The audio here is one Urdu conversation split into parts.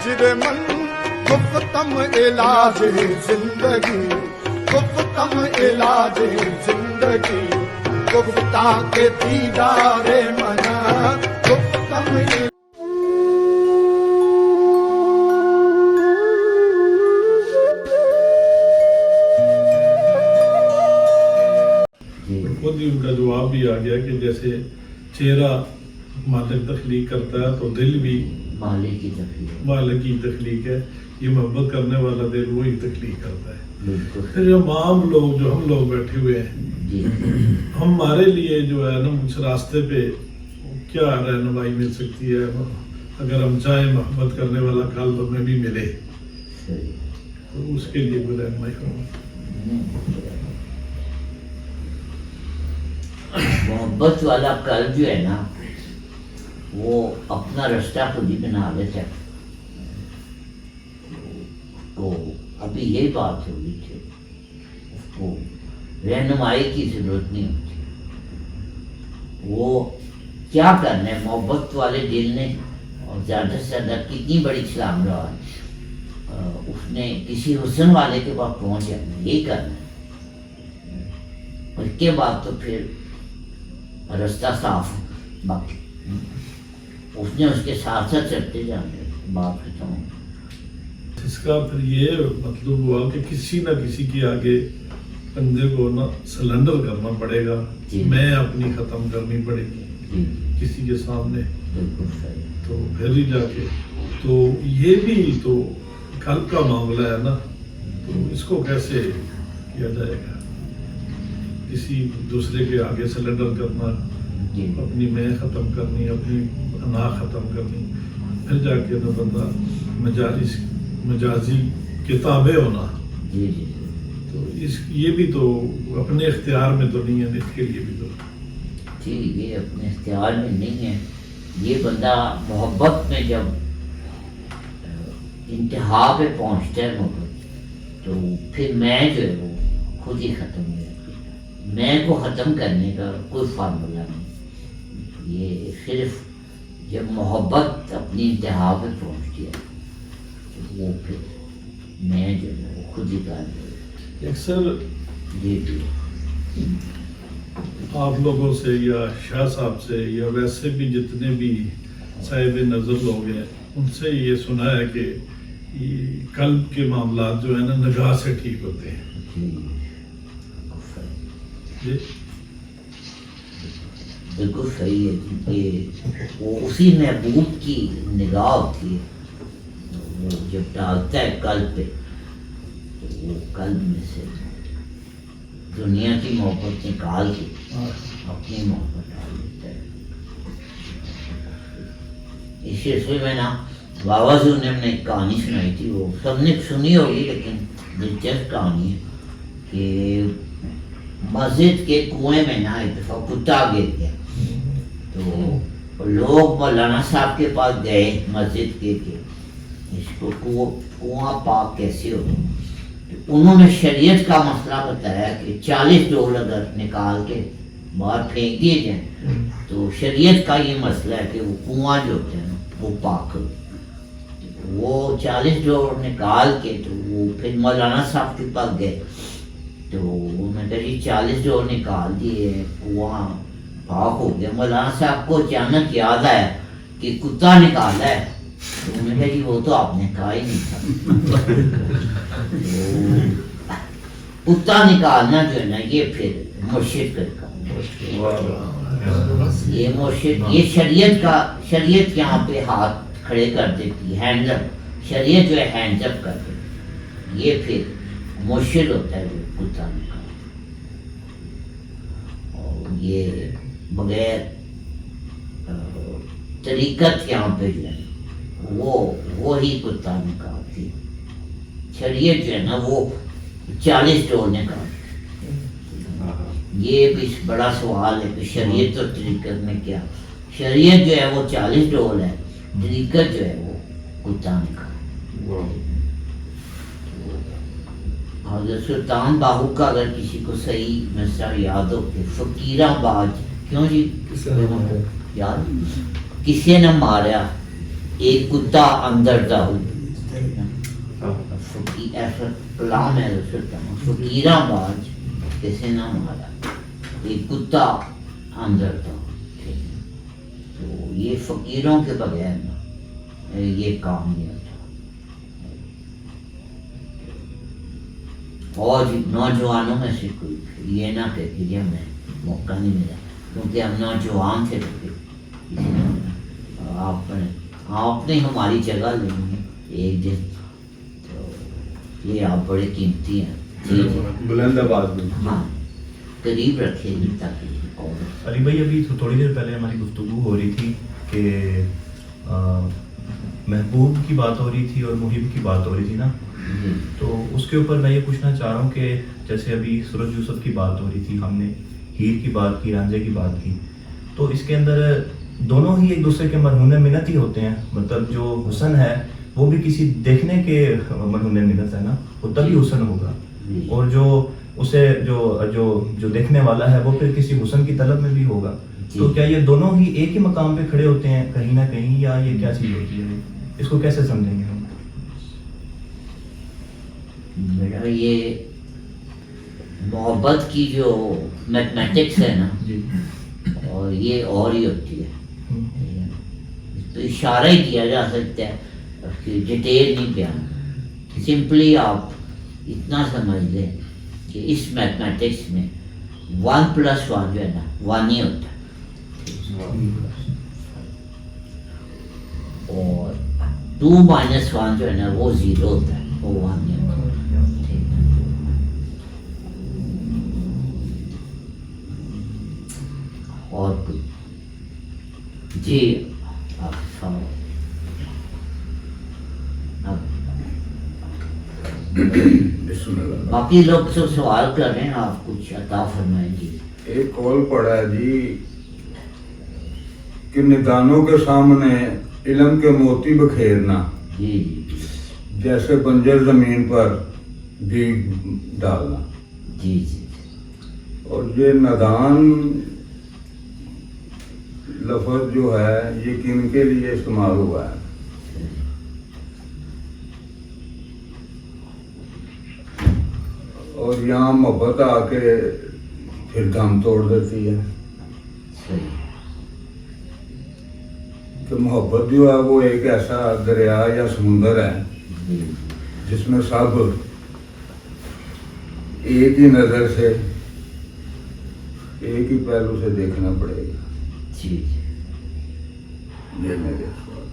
مجرمن گفتم علاج زندگی گفتم علاج زندگی گفتہ کے دیدار منا گفتم خود ہی ان کا جواب بھی آ گیا کہ جیسے چہرہ مالک تخلیق کرتا ہے تو دل بھی مالک کی تخلیق ہے. یہ محبت کرنے والا دل وہی تخلیق کرتا ہے. پھر ہم لوگ جو ہم لوگ بیٹھے ہوئے ہیں ہمارے لیے جو ہے نا اس راستے پہ کیا رہنمائی مل سکتی ہے اگر ہم چاہیں محبت کرنے والا کل ہمیں بھی ملے تو اس کے لیے کوئی رہنمائی کروں. محبت والا قلب جو ہے نا وہ اپنا رستہ خود ہی بنا لیتا ہے. تو ابھی یہی بات ہوگی کہ اس کو رہنمائی کی ضرورت نہیں ہوتی. وہ کیا کرنا ہے محبت والے دل نے اور زیادہ سے زیادہ کتنی بڑی اسلام رہا ہے اس نے کسی حسن والے کے پاس پہنچ جانا ہے. یہی کرنا ہے. اس کے بعد تو پھر رستہ صاف ہے. باقی اس نے اس کے ساتھ ساتھ چلتے جانے بات ختم ہو. اس کا پھر یہ مطلب ہوا کہ کسی نہ کسی کے آگے بندے کو نا سلنڈر کرنا پڑے گا. میں اپنی ختم کرنی پڑے گی کسی کے سامنے. تو پھر ہی جا کے تو یہ بھی تو قلب کا معاملہ ہے نا. تو اس کو کیسے کیا جائے گا؟ کسی دوسرے کے آگے سلنڈر کرنا, اپنی میں ختم کرنی, اپنی انا ختم کرنی, پھر جا کے نا بندہ مجازی کتابیں ہونا. تو یہ بھی تو اپنے اختیار میں تو نہیں ہے. اس کے لیے بھی تو جی یہ اپنے اختیار میں نہیں ہے. یہ بندہ محبت میں جب انتہا پہ پہنچتا ہے محبت تو پھر میں جو ہے وہ خود ہی ختم ہو جاتی ہے. میں کو ختم کرنے کا کوئی فارمولہ نہیں. یہ صرف جب محبت اپنی انتہا پہ پہنچتی ہے تو وہ پھر میں جو ہے وہ خود ہی کام کروں. اکثر جی آپ لوگوں سے یا شاہ صاحب سے یا ویسے بھی جتنے بھی صاحب نظر لوگ ہیں ان سے یہ سنا ہے کہ قلب کے معاملات جو ہیں نا نگاہ سے ٹھیک ہوتے ہیں. بالکل صحیح ہے کہ وہ اسی محبوب کی نگاہ ہوتی ہے. وہ جب ڈالتا ہے قلب پہ تو وہ قلب میں سے دنیا کی محبت نکال کے اپنی محبت ڈال دیتا ہے. اس سلسلے میں نا بابا جی نے ایک کہانی سنائی تھی. وہ سب نے سنی ہوگی لیکن دلچسپ کہانی ہے کہ مسجد کے کنویں میں نا ایک دفعہ کتا گر گیا. تو لوگ مولانا صاحب کے پاس گئے مسجد کے کہ اس کو کنواں پاک کیسے ہو. انہوں نے شریعت کا مسئلہ بتایا کہ 40 ڈول اگر نکال کے باہر پھینک دیے جائیں تو شریعت کا یہ مسئلہ ہے کہ وہ کنواں جو ہوتا ہے نا وہ پاک ہو. وہ 40 ڈول نکال کے تو وہ پھر مولانا صاحب کے پاس گئے تو انہوں نے کہا جی 40 ڈول نکال دیے کنواں پاک ہو گیا. مولانا صاحب کو اچانک یاد آیا کہ کتا نکالا ہے. تو انہوں نے کہا جی وہ تو آپ نے کہا ہی نہیں تھا. کتا نکالنا جو ہے نا یہ پھر مرشد کا کام. یہ مرشد یہ شریعت یہاں پہ ہاتھ کھڑے کر دیتی ہے. ہینڈ اپ شریعت جو ہے ہینڈ اپ کر دیتی. یہ پھر مرشد ہوتا ہے جو کتا نکال. اور یہ بغیر طریقت یہاں پہ جو ہے وہی کتا نکالتی. شریعت جو ہے نا وہ 40 ڈول نکالتی. یہ بھی بڑا سوال ہے کہ شریعت اور طریقت میں کیا. شریعت جو ہے وہ 40 ڈول ہے, طریقت جو ہے وہ کتا نکالتی. حضرت سلطان باہو کا اگر کسی کو صحیح مسئلہ یاد ہو کہ فقیراں باج کیوں جی یاد کسی نے ماریا ایک کتا اندر دا فقیر ایسا کلام ہے فقیراں باز کسی نہ مارا ایک کتا اندر تھا. تو یہ فقیروں کے بغیر نا یہ کام نہیں ہوتا. اور نوجوانوں میں سے کوئی یہ نہ کہ ہمیں موقع نہیں ملا کیونکہ ہم نوجوان تھے. آپ نے ہماری جگہ لینی ہے ایک دن. تو یہ آپ بڑے قیمتی ہیں. بلند آواز میں. ہاں قریب رکھے گی تاکہ. اور علی بھائی ابھی تھوڑی دیر پہلے ہماری گفتگو ہو رہی تھی کہ محبوب کی بات ہو رہی تھی اور محب کی بات ہو رہی تھی نا. تو اس کے اوپر میں یہ پوچھنا چاہ رہا ہوں کہ جیسے ابھی سورج یوسف کی بات ہو رہی تھی, ہم نے ہیر کی بات کی, رانجھے کی بات کی, تو اس کے اندر دونوں ہی ایک دوسرے کے مرہون منت ہی ہوتے ہیں. مطلب جو حسن ہے وہ بھی کسی دیکھنے کے مرہون منت ہے نا, وہ تبھی حسن ہوگا. اور جو اسے جو دیکھنے والا ہے وہ پھر کسی حسن کی طلب میں بھی ہوگا. تو کیا یہ دونوں ہی ایک ہی مقام پہ کھڑے ہوتے ہیں کہیں نہ کہیں, یا یہ کیا چیز ہوتی ہے؟ اس کو کیسے سمجھیں گے ہم؟ میرا یہ محبت کی جو میتھمیٹکس ہے نا, اور یہ اور ہی ہوتی ہے. تو اشارہ ہی کیا جا سکتا ہے, ڈیٹیل نہیں بیان. سمپلی آپ اتنا سمجھ لیں کہ اس میتھمیٹکس میں 1+1 جو ہے نا 1 ہی ہوتا ہے, اور 2-1 جو ہے نا وہ 0 ہوتا ہے, وہ 1 نہیں ہوتا. اور جی آپ باقی لوگ تو سوال کر رہے ہیں, آپ کچھ عطا فرمائیں جی. ایک کال پڑا ہے جی کہ ندانوں کے سامنے علم کے موتی بکھیرنا جی جی جیسے بنجر زمین پر بیج ڈالنا. جی جی. اور یہ ندان لفظ جو ہے یہ کن کے لیے استعمال ہوا ہے؟ اور یہاں محبت آ کے پھر دم توڑ دیتی ہے کہ محبت جو ہے وہ ایک ایسا دریا یا سمندر ہے جس میں سب ایک ہی نظر سے ایک ہی پہلو سے دیکھنا پڑے گا. جی یہ میرے سوال.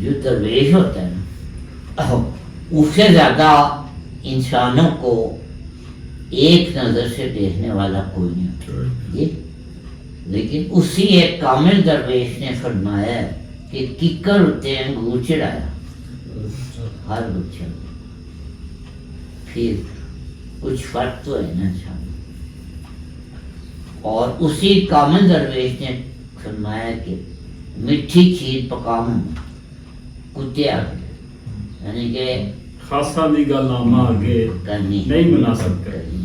جو درویش ہوتا ہے نا اس سے زیادہ انسانوں کو ایک نظر سے دیکھنے والا کوئی نہیں ہوتا جی. لیکن اسی ایک کامل درویش نے فرمایا ہے کہ ککر ہوتے ہیں انگور چڑھایا ہر بچہ, پھر کچھ فرق تو ہے نا انسان. اور اسی کامل درویش نے فرمایا کہ میٹھی کھیر پکاؤں کتے آگے, یعنی کہ خاصا دی گل آما آگے کرنی نہیں مناسب کرنی,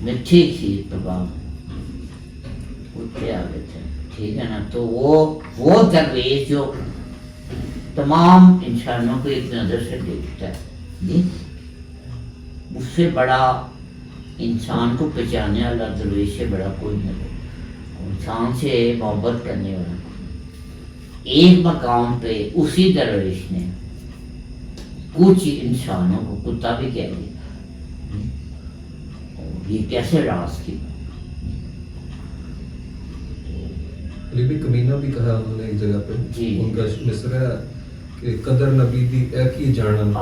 میٹھی کھیر پکاؤں کتے آگے تھے. ٹھیک ہے نا. تو وہ درویش جو تمام انسانوں کو ایک نظر سے دیکھتا ہے جی, اس سے بڑا انسان کو پہچانے والا درویش سے بڑا کوئی نہیں. انسان سے محبت کرنے والا ایک مقام پہ اسی درویش نے کچھ انسانوں کو کتا بھی کہہ دیا. یہ کیسے راز کی علی بھی کمینہ بھی کہا انہوں نے ایک جگہ پہ جی. ان کا مصرع ہے کہ قدر نبی دی اے کی جانن.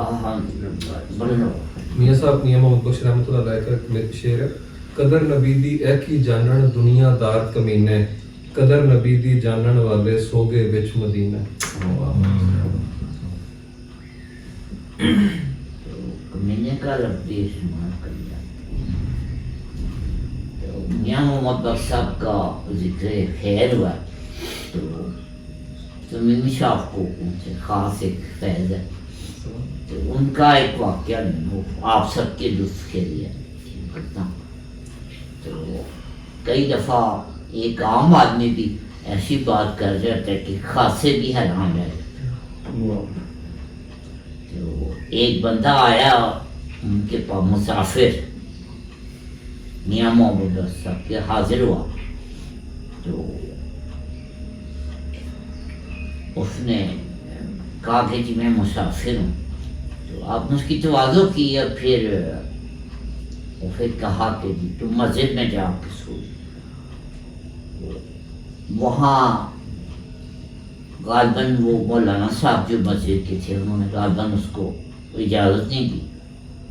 میاں صاحب میاں محمد بخش رحمۃ اللہ علیہ کا شعر ہے, قدر نبی دی اے کی جانن دنیا دار کمینے, قدر نبی دی جانن والے سوگے وچ مدینہ. کمینے کا لفظ بھی استعمال کر لیا. تو میاں محمد بخش صاحب کا ذکر خیر ہوا تو میمی صاحب کو ان سے خاص ایک فیض ہے. تو ان کا ایک واقعہ وہ آپ سب کے لطف کے لیے کرتا ہوں. تو کئی دفعہ ایک عام آدمی بھی ایسی بات کر جاتا ہے کہ خاصے بھی حیران رہے. تو ایک بندہ آیا ان کے پاس مسافر میاں محمد صاحب کے حاضر ہوا، تو اس نے کہا کہ جی میں مسافر ہوں، تو آپ نے اس کی تواضع کی اور پھر کہا کہ جی تم مسجد میں جا کے سو۔ وہاں غالباً وہ مولانا صاحب جو مسجد کے تھے انہوں نے غالباً اس کو اجازت نہیں دی،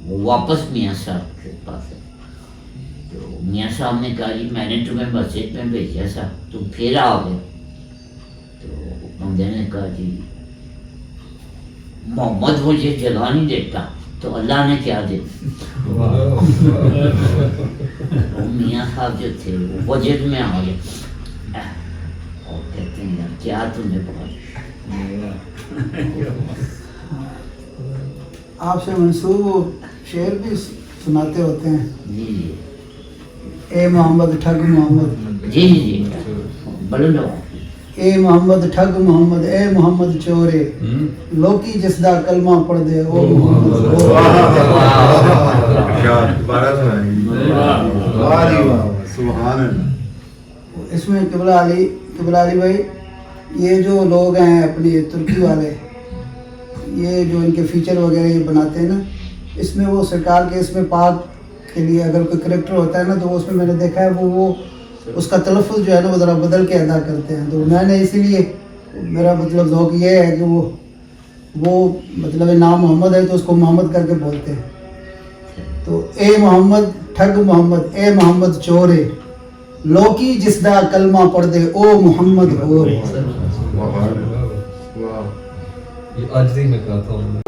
وہ واپس میاں صاحب کے پاس ہے۔ تو میاں صاحب نے کہا جی میں نے تمہیں مسجد میں بھیجا تھا تم پھر آ گئے۔ تو بندے نے کہا جی محمد مجھے جگہ نہیں دیتا تو اللہ نے کیا دے۔ میاں صاحب جو تھے وہ وجد میں آ گئے اور کہتے ہیں یار کیا تم نے بہت آپ سے منسوب شعر بھی سناتے ہوتے ہیں، جی جی اے محمد ٹھگ محمد، جی جی بولو لو اے محمد ٹھگ محمد، اے محمد چورے، لوکی جس دا کلمہ پڑھ دے او محمد سبحان اللہ۔ اس میں قبلہ علی بھائی یہ جو لوگ ہیں اپنی ترکی والے، یہ جو ان کے فیچر وغیرہ یہ بناتے ہیں نا، اس میں وہ سرکار کے اس میں پاک کے لیے اگر کوئی کریکٹر ہوتا ہے نا تو اس میں نے دیکھا ہے وہ اس کا تلفظ جو ہے نا وہ ذرا بدل کے ادا کرتے ہیں، تو میں نے اسی لیے میرا مطلب ذوق یہ ہے کہ وہ مطلب نام محمد ہے تو اس کو محمد کر کے بولتے ہیں۔ تو اے محمد ٹھگ محمد، اے محمد چورے، لوکی جس دا کلمہ پڑھ دے او محمد ہو۔ یہ آج ہی میں کہتا ہوں